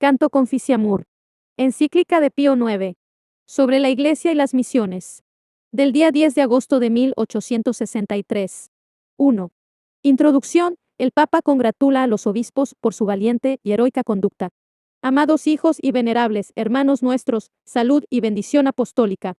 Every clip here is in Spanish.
Canto Conficiamur. Encíclica de Pío IX. Sobre la Iglesia y las misiones. Del día 10 de agosto de 1863. 1. Introducción. El Papa congratula a los obispos por su valiente y heroica conducta. Amados hijos y venerables hermanos nuestros, salud y bendición apostólica.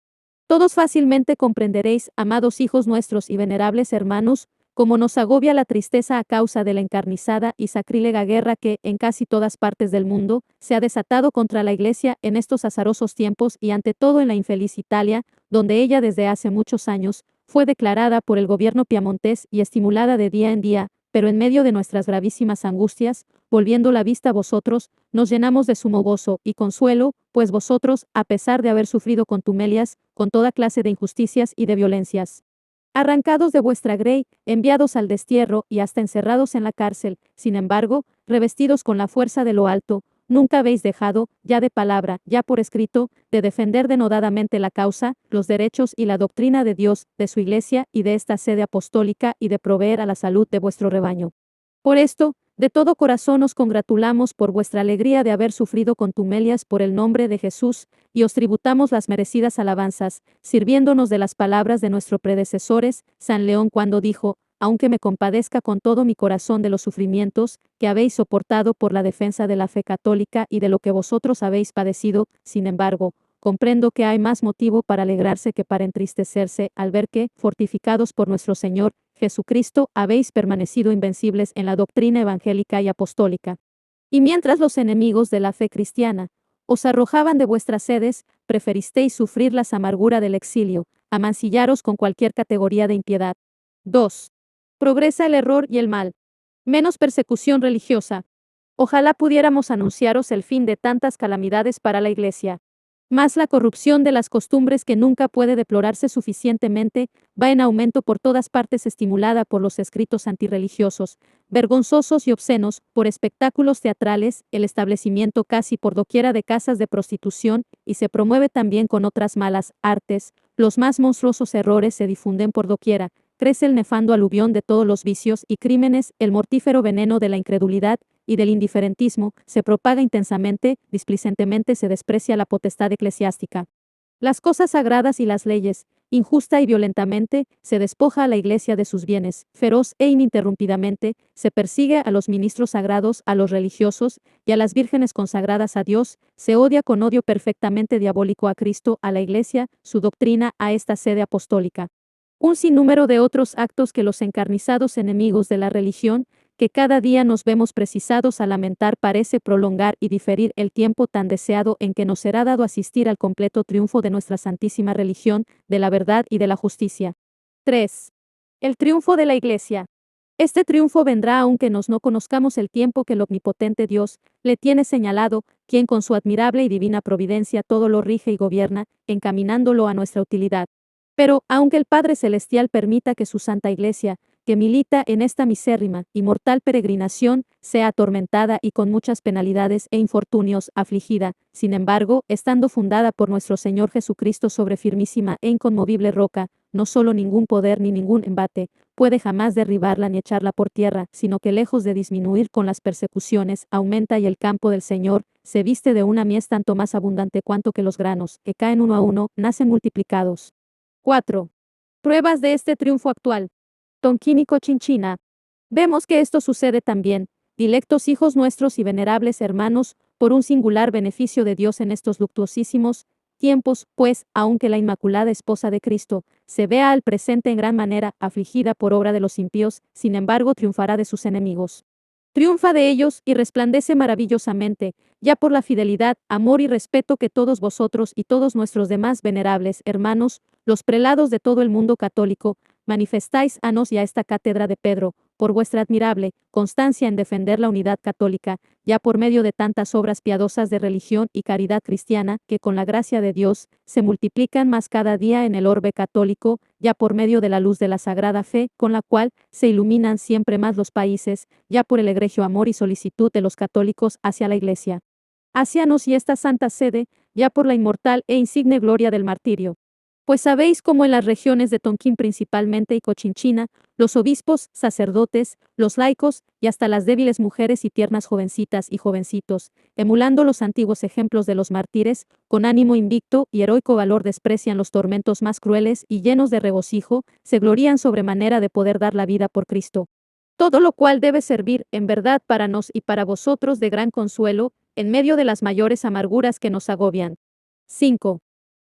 Todos fácilmente comprenderéis, amados hijos nuestros y venerables hermanos, cómo nos agobia la tristeza a causa de la encarnizada y sacrílega guerra que, en casi todas partes del mundo, se ha desatado contra la Iglesia en estos azarosos tiempos y ante todo en la infeliz Italia, donde ella desde hace muchos años fue declarada por el gobierno piamontés y estimulada de día en día, pero en medio de nuestras gravísimas angustias, volviendo la vista a vosotros, nos llenamos de sumo gozo y consuelo, pues vosotros, a pesar de haber sufrido contumelias, con toda clase de injusticias y de violencias, arrancados de vuestra grey, enviados al destierro y hasta encerrados en la cárcel, sin embargo, revestidos con la fuerza de lo alto, nunca habéis dejado, ya de palabra, ya por escrito, de defender denodadamente la causa, los derechos y la doctrina de Dios, de su Iglesia y de esta sede apostólica y de proveer a la salud de vuestro rebaño. Por esto, de todo corazón os congratulamos por vuestra alegría de haber sufrido contumelias por el nombre de Jesús, y os tributamos las merecidas alabanzas, sirviéndonos de las palabras de nuestros predecesores, San León cuando dijo, aunque me compadezca con todo mi corazón de los sufrimientos que habéis soportado por la defensa de la fe católica y de lo que vosotros habéis padecido, sin embargo, comprendo que hay más motivo para alegrarse que para entristecerse al ver que, fortificados por nuestro Señor Jesucristo, habéis permanecido invencibles en la doctrina evangélica y apostólica. Y mientras los enemigos de la fe cristiana os arrojaban de vuestras sedes, preferisteis sufrir las amarguras del exilio, a mancillaros con cualquier categoría de impiedad. 2. Progresa el error y el mal. Menos persecución religiosa. Ojalá pudiéramos anunciaros el fin de tantas calamidades para la Iglesia. Mas la corrupción de las costumbres que nunca puede deplorarse suficientemente, va en aumento por todas partes estimulada por los escritos antirreligiosos, vergonzosos y obscenos, por espectáculos teatrales, el establecimiento casi por doquiera de casas de prostitución, y se promueve también con otras malas artes, los más monstruosos errores se difunden por doquiera, crece el nefando aluvión de todos los vicios y crímenes, el mortífero veneno de la incredulidad y del indiferentismo, se propaga intensamente, displicentemente se desprecia la potestad eclesiástica. Las cosas sagradas y las leyes, injusta y violentamente, se despoja a la Iglesia de sus bienes, feroz e ininterrumpidamente, se persigue a los ministros sagrados, a los religiosos, y a las vírgenes consagradas a Dios, se odia con odio perfectamente diabólico a Cristo, a la Iglesia, su doctrina, a esta sede apostólica. Un sinnúmero de otros actos que los encarnizados enemigos de la religión, que cada día nos vemos precisados a lamentar, parece prolongar y diferir el tiempo tan deseado en que nos será dado asistir al completo triunfo de nuestra santísima religión, de la verdad y de la justicia. 3. El triunfo de la Iglesia. Este triunfo vendrá aunque no conozcamos el tiempo que el omnipotente Dios le tiene señalado, quien con su admirable y divina providencia todo lo rige y gobierna, encaminándolo a nuestra utilidad. Pero, aunque el Padre Celestial permita que su Santa Iglesia, que milita en esta misérrima y mortal peregrinación, sea atormentada y con muchas penalidades e infortunios afligida, sin embargo, estando fundada por nuestro Señor Jesucristo sobre firmísima e inconmovible roca, no solo ningún poder ni ningún embate puede jamás derribarla ni echarla por tierra, sino que lejos de disminuir con las persecuciones, aumenta y el campo del Señor se viste de una mies tanto más abundante cuanto que los granos, que caen uno a uno, nacen multiplicados. 4. Pruebas de este triunfo actual. Tonquínico Chinchina. Vemos que esto sucede también, dilectos hijos nuestros y venerables hermanos, por un singular beneficio de Dios en estos luctuosísimos tiempos, pues, aunque la Inmaculada Esposa de Cristo se vea al presente en gran manera afligida por obra de los impíos, sin embargo triunfará de sus enemigos. Triunfa de ellos y resplandece maravillosamente, ya por la fidelidad, amor y respeto que todos vosotros y todos nuestros demás venerables hermanos, los prelados de todo el mundo católico, manifestáis a nos y a esta cátedra de Pedro, por vuestra admirable constancia en defender la unidad católica, ya por medio de tantas obras piadosas de religión y caridad cristiana, que con la gracia de Dios, se multiplican más cada día en el orbe católico, ya por medio de la luz de la sagrada fe, con la cual se iluminan siempre más los países, ya por el egregio amor y solicitud de los católicos hacia la Iglesia, hacia nos y esta santa sede, ya por la inmortal e insigne gloria del martirio. Pues sabéis cómo en las regiones de Tonquín principalmente y Cochinchina, los obispos, sacerdotes, los laicos y hasta las débiles mujeres y tiernas jovencitas y jovencitos, emulando los antiguos ejemplos de los mártires, con ánimo invicto y heroico valor desprecian los tormentos más crueles y llenos de regocijo, se glorían sobremanera de poder dar la vida por Cristo. Todo lo cual debe servir, en verdad, para nos y para vosotros de gran consuelo, en medio de las mayores amarguras que nos agobian. 5.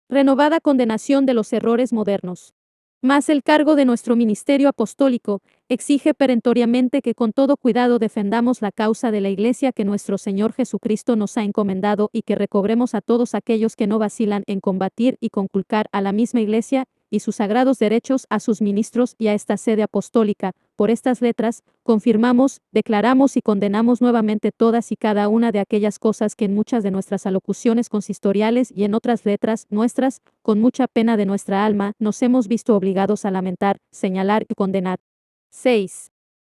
Renovada condenación de los errores modernos. Mas el cargo de nuestro ministerio apostólico exige perentoriamente que con todo cuidado defendamos la causa de la Iglesia que nuestro Señor Jesucristo nos ha encomendado y que recobremos a todos aquellos que no vacilan en combatir y conculcar a la misma Iglesia y sus sagrados derechos a sus ministros y a esta sede apostólica. Por estas letras, confirmamos, declaramos y condenamos nuevamente todas y cada una de aquellas cosas que en muchas de nuestras alocuciones consistoriales y en otras letras nuestras, con mucha pena de nuestra alma, nos hemos visto obligados a lamentar, señalar y condenar. 6.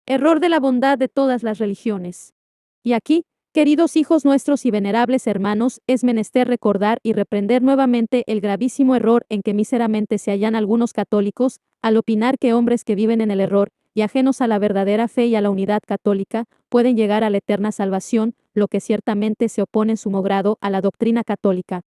Error de la bondad de todas las religiones. Y aquí, queridos hijos nuestros y venerables hermanos, es menester recordar y reprender nuevamente el gravísimo error en que míseramente se hallan algunos católicos, al opinar que hombres que viven en el error, y ajenos a la verdadera fe y a la unidad católica, pueden llegar a la eterna salvación, lo que ciertamente se opone en sumo grado a la doctrina católica.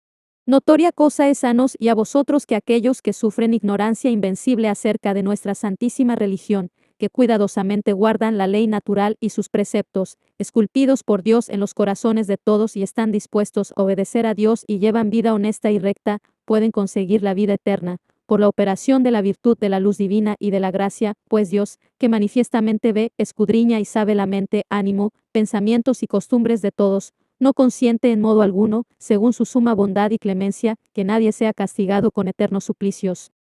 Notoria cosa es a nos y a vosotros que aquellos que sufren ignorancia invencible acerca de nuestra santísima religión, que cuidadosamente guardan la ley natural y sus preceptos, esculpidos por Dios en los corazones de todos y están dispuestos a obedecer a Dios y llevan vida honesta y recta, pueden conseguir la vida eterna, por la operación de la virtud de la luz divina y de la gracia, pues Dios, que manifiestamente ve, escudriña y sabe la mente, ánimo, pensamientos y costumbres de todos, no consiente en modo alguno, según su suma bondad y clemencia, que nadie sea castigado con eternos suplicios,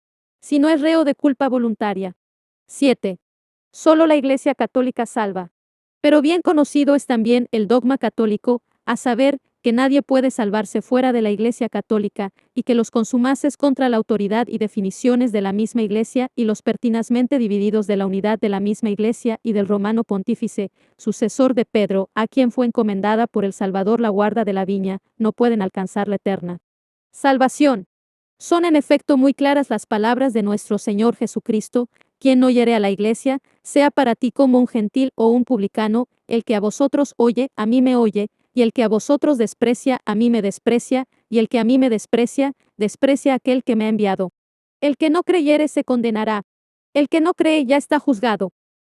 si no es reo de culpa voluntaria. 7. Solo la Iglesia Católica salva. Pero bien conocido es también el dogma católico, a saber, que nadie puede salvarse fuera de la Iglesia Católica, y que los consumaces contra la autoridad y definiciones de la misma Iglesia y los pertinazmente divididos de la unidad de la misma Iglesia y del romano pontífice, sucesor de Pedro, a quien fue encomendada por el Salvador la guarda de la viña, no pueden alcanzar la eterna salvación. Son en efecto muy claras las palabras de nuestro Señor Jesucristo: quien no hiere a la Iglesia, sea para ti como un gentil o un publicano, el que a vosotros oye, a mí me oye, y el que a vosotros desprecia, a mí me desprecia, y el que a mí me desprecia, desprecia a aquel que me ha enviado. El que no creyere se condenará. El que no cree ya está juzgado.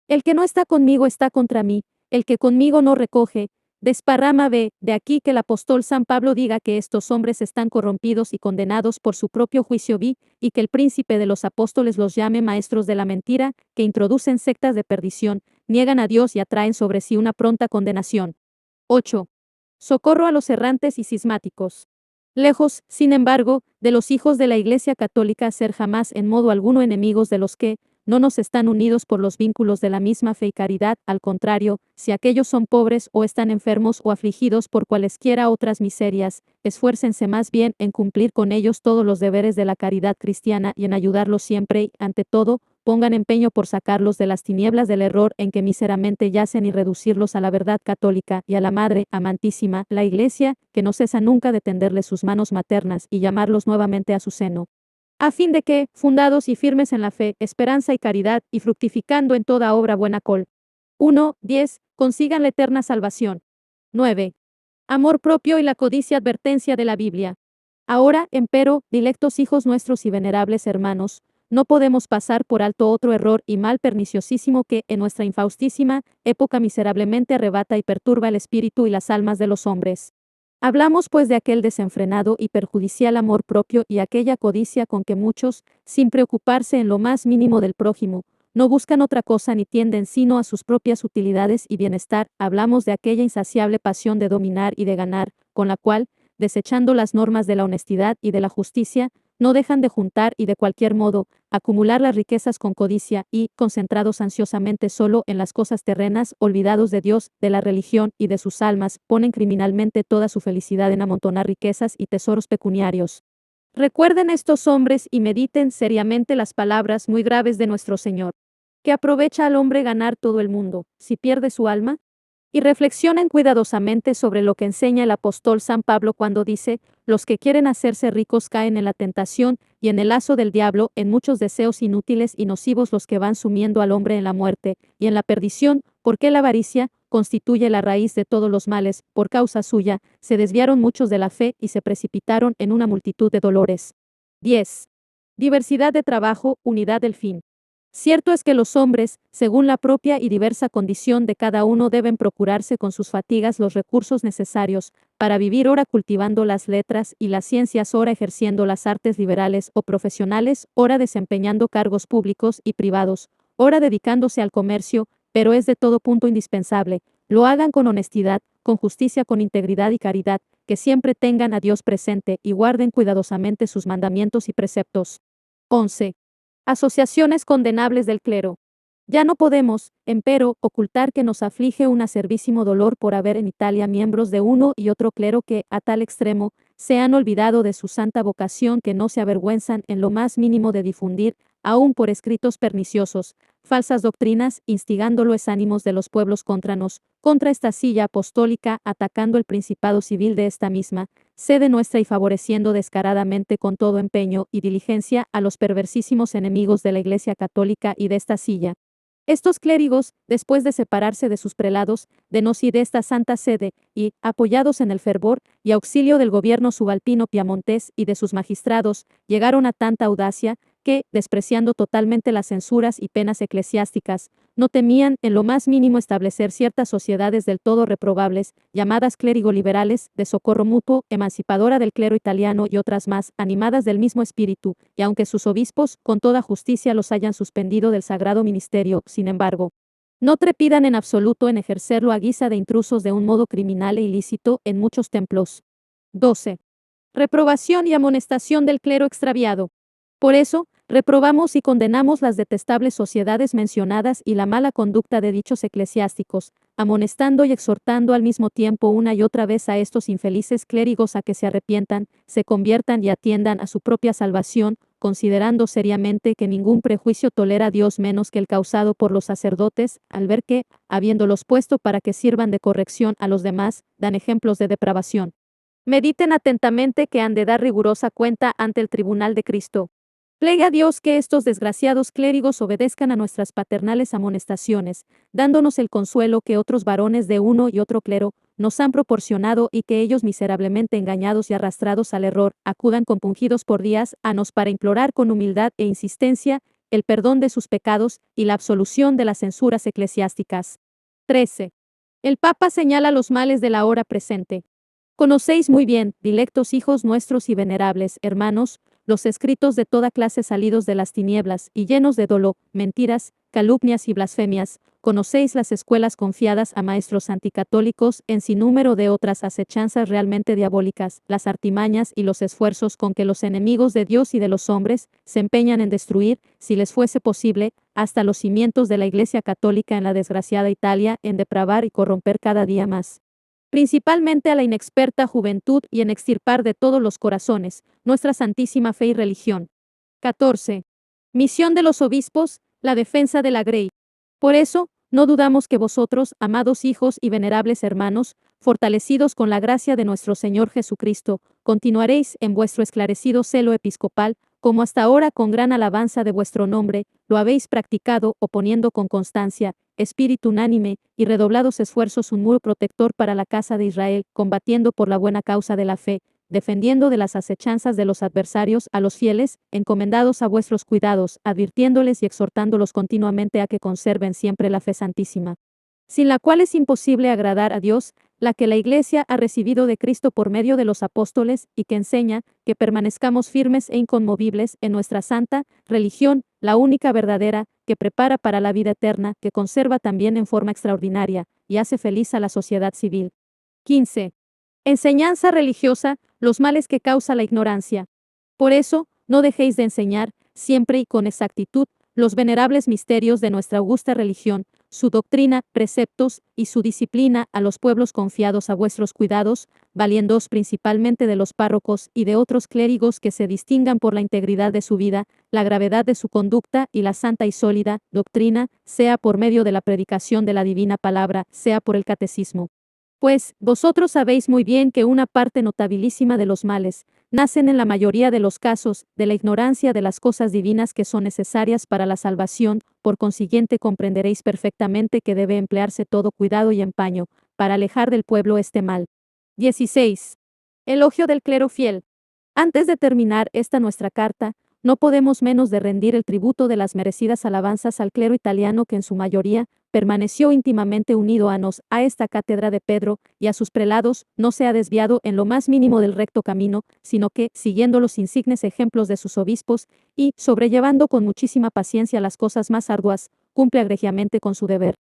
El que no está conmigo está contra mí. El que conmigo no recoge, desparrama. Ve, de aquí que el apóstol San Pablo diga que estos hombres están corrompidos y condenados por su propio juicio vi, y que el príncipe de los apóstoles los llame maestros de la mentira, que introducen sectas de perdición, niegan a Dios y atraen sobre sí una pronta condenación. 8. Socorro a los errantes y cismáticos. Lejos, sin embargo, de los hijos de la Iglesia Católica ser jamás en modo alguno enemigos de los que, no nos están unidos por los vínculos de la misma fe y caridad, al contrario, si aquellos son pobres o están enfermos o afligidos por cualesquiera otras miserias, esfuércense más bien en cumplir con ellos todos los deberes de la caridad cristiana y en ayudarlos siempre y, ante todo, pongan empeño por sacarlos de las tinieblas del error en que míseramente yacen y reducirlos a la verdad católica y a la Madre, amantísima, la Iglesia, que no cesa nunca de tenderles sus manos maternas y llamarlos nuevamente a su seno, a fin de que, fundados y firmes en la fe, esperanza y caridad, y fructificando en toda obra buena 1:10, consigan la eterna salvación. 9. Amor propio y la codicia advertencia de la Biblia. Ahora, empero, dilectos hijos nuestros y venerables hermanos, no podemos pasar por alto otro error y mal perniciosísimo que, en nuestra infaustísima época miserablemente arrebata y perturba el espíritu y las almas de los hombres. Hablamos pues de aquel desenfrenado y perjudicial amor propio y aquella codicia con que muchos, sin preocuparse en lo más mínimo del prójimo, no buscan otra cosa ni tienden sino a sus propias utilidades y bienestar. Hablamos de aquella insaciable pasión de dominar y de ganar, con la cual, desechando las normas de la honestidad y de la justicia, no dejan de juntar y de cualquier modo, acumular las riquezas con codicia y, concentrados ansiosamente solo en las cosas terrenas, olvidados de Dios, de la religión y de sus almas, ponen criminalmente toda su felicidad en amontonar riquezas y tesoros pecuniarios. Recuerden estos hombres y mediten seriamente las palabras muy graves de nuestro Señor. ¿Qué aprovecha al hombre ganar todo el mundo, si pierde su alma? Y reflexionen cuidadosamente sobre lo que enseña el apóstol San Pablo cuando dice, los que quieren hacerse ricos caen en la tentación y en el lazo del diablo, en muchos deseos inútiles y nocivos los que van sumiendo al hombre en la muerte y en la perdición, porque la avaricia constituye la raíz de todos los males, por causa suya, se desviaron muchos de la fe y se precipitaron en una multitud de dolores. 10. Diversidad de trabajo, unidad del fin. Cierto es que los hombres, según la propia y diversa condición de cada uno, deben procurarse con sus fatigas los recursos necesarios para vivir, ora cultivando las letras y las ciencias, ora ejerciendo las artes liberales o profesionales, ora desempeñando cargos públicos y privados, ora dedicándose al comercio, pero es de todo punto indispensable, lo hagan con honestidad, con justicia, con integridad y caridad, que siempre tengan a Dios presente y guarden cuidadosamente sus mandamientos y preceptos. 11. Asociaciones condenables del clero. Ya no podemos, empero, ocultar que nos aflige un acervísimo dolor por haber en Italia miembros de uno y otro clero que, a tal extremo, se han olvidado de su santa vocación que no se avergüenzan en lo más mínimo de difundir, aun por escritos perniciosos, falsas doctrinas, instigando los ánimos de los pueblos contra esta silla apostólica, atacando el principado civil de esta misma sede nuestra y favoreciendo descaradamente con todo empeño y diligencia a los perversísimos enemigos de la Iglesia católica y de esta silla. Estos clérigos, después de separarse de sus prelados, de nos y de esta santa sede, y, apoyados en el fervor y auxilio del gobierno subalpino piamontés y de sus magistrados, llegaron a tanta audacia, que, despreciando totalmente las censuras y penas eclesiásticas, no temían en lo más mínimo establecer ciertas sociedades del todo reprobables, llamadas clérigo-liberales, de socorro mutuo, emancipadora del clero italiano y otras más, animadas del mismo espíritu, y aunque sus obispos, con toda justicia, los hayan suspendido del sagrado ministerio, sin embargo, no trepidan en absoluto en ejercerlo a guisa de intrusos de un modo criminal e ilícito en muchos templos. 12. Reprobación y amonestación del clero extraviado. Por eso, reprobamos y condenamos las detestables sociedades mencionadas y la mala conducta de dichos eclesiásticos, amonestando y exhortando al mismo tiempo una y otra vez a estos infelices clérigos a que se arrepientan, se conviertan y atiendan a su propia salvación, considerando seriamente que ningún prejuicio tolera a Dios menos que el causado por los sacerdotes, al ver que, habiéndolos puesto para que sirvan de corrección a los demás, dan ejemplos de depravación. Mediten atentamente que han de dar rigurosa cuenta ante el tribunal de Cristo. Plegue a Dios que estos desgraciados clérigos obedezcan a nuestras paternales amonestaciones, dándonos el consuelo que otros varones de uno y otro clero nos han proporcionado y que ellos, miserablemente engañados y arrastrados al error, acudan compungidos por días a nos para implorar con humildad e insistencia el perdón de sus pecados y la absolución de las censuras eclesiásticas. 13. El Papa señala los males de la hora presente. Conocéis muy bien, dilectos hijos nuestros y venerables hermanos, los escritos de toda clase salidos de las tinieblas y llenos de dolo, mentiras, calumnias y blasfemias. Conocéis las escuelas confiadas a maestros anticatólicos en sinnúmero de otras acechanzas realmente diabólicas, las artimañas y los esfuerzos con que los enemigos de Dios y de los hombres se empeñan en destruir, si les fuese posible, hasta los cimientos de la Iglesia católica en la desgraciada Italia, en depravar y corromper cada día más, principalmente a la inexperta juventud, y en extirpar de todos los corazones nuestra santísima fe y religión. 14. Misión de los obispos, la defensa de la Grey. Por eso, no dudamos que vosotros, amados hijos y venerables hermanos, fortalecidos con la gracia de nuestro Señor Jesucristo, continuaréis en vuestro esclarecido celo episcopal, como hasta ahora con gran alabanza de vuestro nombre, lo habéis practicado, oponiendo con constancia, espíritu unánime y redoblados esfuerzos un muro protector para la casa de Israel, combatiendo por la buena causa de la fe, defendiendo de las acechanzas de los adversarios a los fieles, encomendados a vuestros cuidados, advirtiéndoles y exhortándolos continuamente a que conserven siempre la fe santísima, sin la cual es imposible agradar a Dios, la que la Iglesia ha recibido de Cristo por medio de los apóstoles, y que enseña que permanezcamos firmes e inconmovibles en nuestra santa religión, la única verdadera, que prepara para la vida eterna, que conserva también en forma extraordinaria, y hace feliz a la sociedad civil. 15. Enseñanza religiosa, los males que causa la ignorancia. Por eso, no dejéis de enseñar, siempre y con exactitud, los venerables misterios de nuestra augusta religión, su doctrina, preceptos y su disciplina a los pueblos confiados a vuestros cuidados, valiéndoos principalmente de los párrocos y de otros clérigos que se distingan por la integridad de su vida, la gravedad de su conducta y la santa y sólida doctrina, sea por medio de la predicación de la divina palabra, sea por el catecismo. Pues, vosotros sabéis muy bien que una parte notabilísima de los males, nacen en la mayoría de los casos, de la ignorancia de las cosas divinas que son necesarias para la salvación, por consiguiente comprenderéis perfectamente que debe emplearse todo cuidado y empeño, para alejar del pueblo este mal. 16. Elogio del clero fiel. Antes de terminar esta nuestra carta, no podemos menos de rendir el tributo de las merecidas alabanzas al clero italiano que en su mayoría, permaneció íntimamente unido a esta cátedra de Pedro, y a sus prelados, no se ha desviado en lo más mínimo del recto camino, sino que, siguiendo los insignes ejemplos de sus obispos, y, sobrellevando con muchísima paciencia las cosas más arduas, cumple egregiamente con su deber.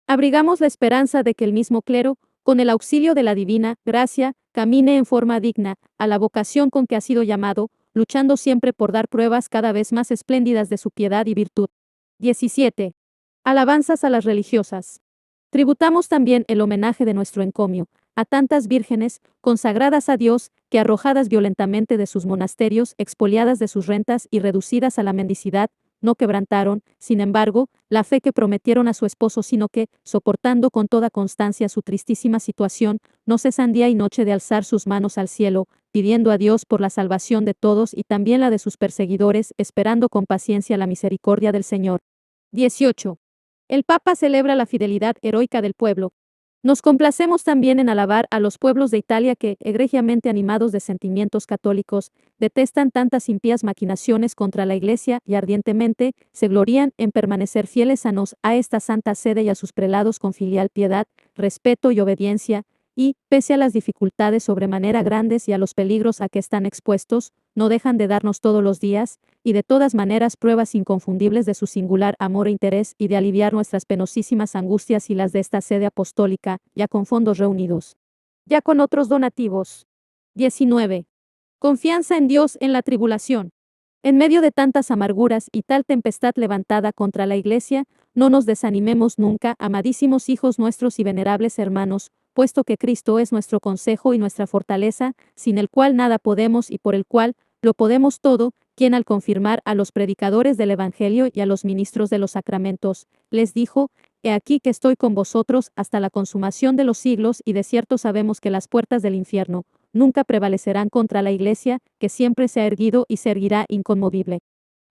Abrigamos la esperanza de que el mismo clero, con el auxilio de la divina gracia, camine en forma digna a la vocación con que ha sido llamado, luchando siempre por dar pruebas cada vez más espléndidas de su piedad y virtud. 17. Alabanzas a las religiosas. Tributamos también el homenaje de nuestro encomio a tantas vírgenes, consagradas a Dios, que arrojadas violentamente de sus monasterios, expoliadas de sus rentas y reducidas a la mendicidad, no quebrantaron, sin embargo, la fe que prometieron a su esposo, sino que, soportando con toda constancia su tristísima situación, no cesan día y noche de alzar sus manos al cielo, pidiendo a Dios por la salvación de todos y también la de sus perseguidores, esperando con paciencia la misericordia del Señor. 18. El Papa celebra la fidelidad heroica del pueblo. Nos complacemos también en alabar a los pueblos de Italia que, egregiamente animados de sentimientos católicos, detestan tantas impías maquinaciones contra la Iglesia y ardientemente se glorían en permanecer fieles a esta santa sede y a sus prelados con filial piedad, respeto y obediencia, y, pese a las dificultades sobremanera grandes y a los peligros a que están expuestos, no dejan de darnos todos los días, y de todas maneras pruebas inconfundibles de su singular amor e interés y de aliviar nuestras penosísimas angustias y las de esta sede apostólica, ya con fondos reunidos. Ya con otros donativos. 19. Confianza en Dios en la tribulación. En medio de tantas amarguras y tal tempestad levantada contra la Iglesia, no nos desanimemos nunca, amadísimos hijos nuestros y venerables hermanos, puesto que Cristo es nuestro consejo y nuestra fortaleza, sin el cual nada podemos y por el cual lo podemos todo, quien al confirmar a los predicadores del Evangelio y a los ministros de los sacramentos, les dijo, He aquí que estoy con vosotros hasta la consumación de los siglos, y de cierto sabemos que las puertas del infierno nunca prevalecerán contra la Iglesia, que siempre se ha erguido y se erguirá inconmovible.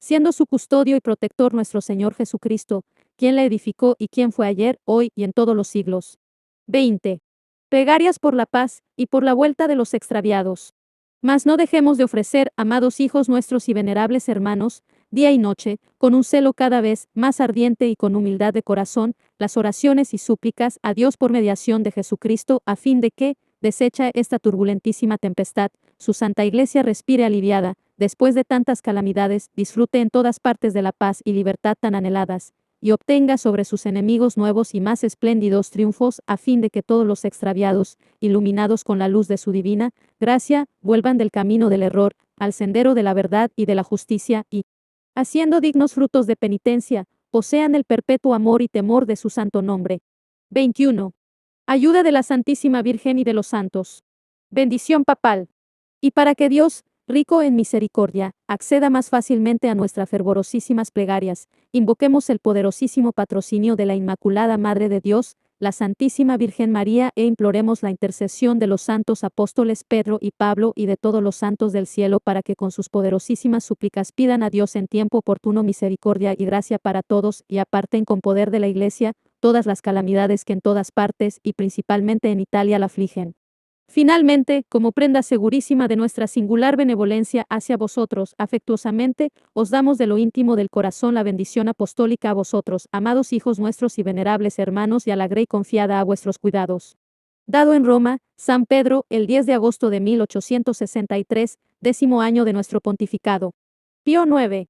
Siendo su custodio y protector nuestro Señor Jesucristo, quien la edificó y quien fue ayer, hoy y en todos los siglos. 20. Plegarias por la paz y por la vuelta de los extraviados. Mas no dejemos de ofrecer, amados hijos nuestros y venerables hermanos, día y noche, con un celo cada vez más ardiente y con humildad de corazón, las oraciones y súplicas a Dios por mediación de Jesucristo, a fin de que, deshecha esta turbulentísima tempestad, su Santa Iglesia respire aliviada, después de tantas calamidades, disfrute en todas partes de la paz y libertad tan anheladas, y obtenga sobre sus enemigos nuevos y más espléndidos triunfos, a fin de que todos los extraviados, iluminados con la luz de su divina gracia, vuelvan del camino del error, al sendero de la verdad y de la justicia, y, haciendo dignos frutos de penitencia, posean el perpetuo amor y temor de su santo nombre. 21. Ayuda de la Santísima Virgen y de los santos. Bendición papal. Y para que Dios, rico en misericordia, acceda más fácilmente a nuestras fervorosísimas plegarias, invoquemos el poderosísimo patrocinio de la Inmaculada Madre de Dios, la Santísima Virgen María, e imploremos la intercesión de los santos apóstoles Pedro y Pablo y de todos los santos del cielo para que con sus poderosísimas súplicas pidan a Dios en tiempo oportuno misericordia y gracia para todos, y aparten con poder de la Iglesia todas las calamidades que en todas partes y principalmente en Italia la afligen. Finalmente, como prenda segurísima de nuestra singular benevolencia hacia vosotros, afectuosamente, os damos de lo íntimo del corazón la bendición apostólica a vosotros, amados hijos nuestros y venerables hermanos, y a la grey confiada a vuestros cuidados. Dado en Roma, San Pedro, el 10 de agosto de 1863, 10º año de nuestro pontificado. Pío IX.